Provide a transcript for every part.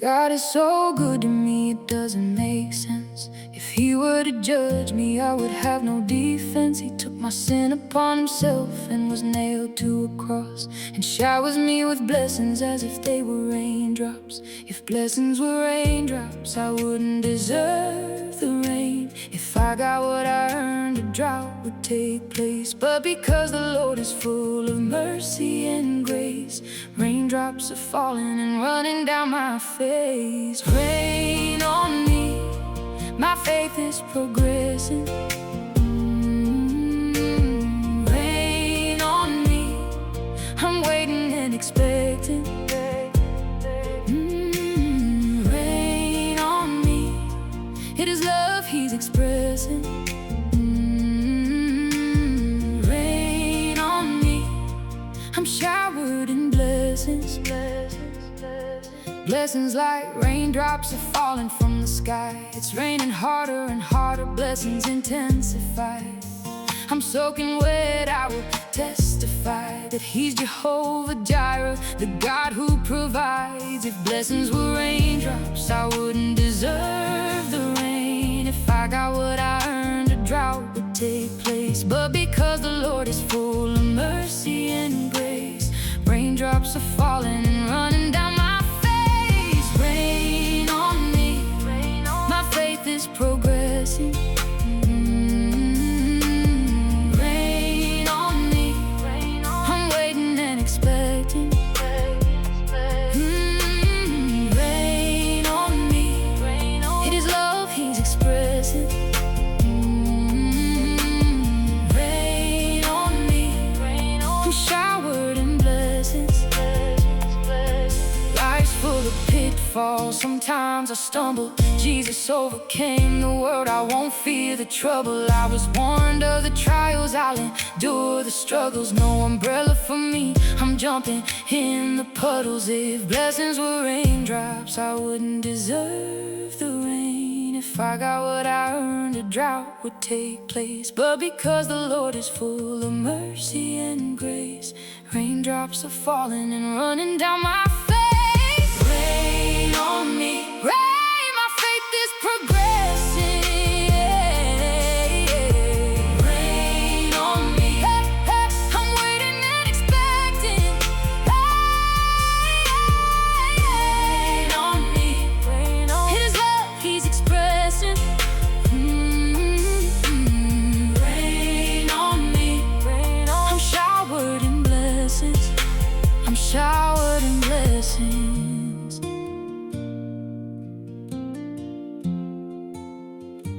God is so good to me, it doesn't make sense. If He were to judge me, I would have no defense. He took my sin upon Himself and was nailed to a cross, and showers me with blessings as if they were raindrops. If blessings were raindrops, I wouldn't deserve the rain. If I got what I earned, a drought would take place. But because the Lord is full of mercy and grace, raindrops are falling and running down my face. Rain on me, my faith is progressing. Rain on me, I'm waiting and expecting. Rain on me, it is love He's expressing. Rain on me, I'm showered in blessings. Blessings like raindrops are falling from the sky. It's raining harder and harder, blessings intensify. I'm soaking wet, I will testify that He's Jehovah Jireh, the God who provides. If blessings were raindrops, I wouldn't deserve the rain. If I got what I earned, a drought would take place. But because the Lord is full of mercy and grace, raindrops are falling and running down my face. Rain on me, my faith is progressing. Rain on me, I'm waiting and expecting. Rain on me, it is love He's expressing. Rain on me, I'm showered in blessings. Life's full of pitfalls, sometimes I stumble. Jesus overcame the world, I won't fear the trouble. I was warned of the trials, I'll endure the struggles. No umbrella for me, I'm jumping in the puddles. If blessings were raindrops, I wouldn't deserve the rain. If I got what I earned, a drought would take place. But because the Lord is full of mercy and grace, raindrops are falling and running down my face. Rain on me, rain, my faith is progressing. Rain on me, hey, hey, I'm waiting and expecting. Rain on me, it is love He's expressing. Rain on me, I'm showered in blessings. I'm showered in blessings.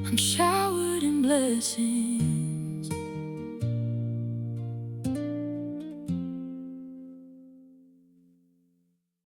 I'm showered in blessings.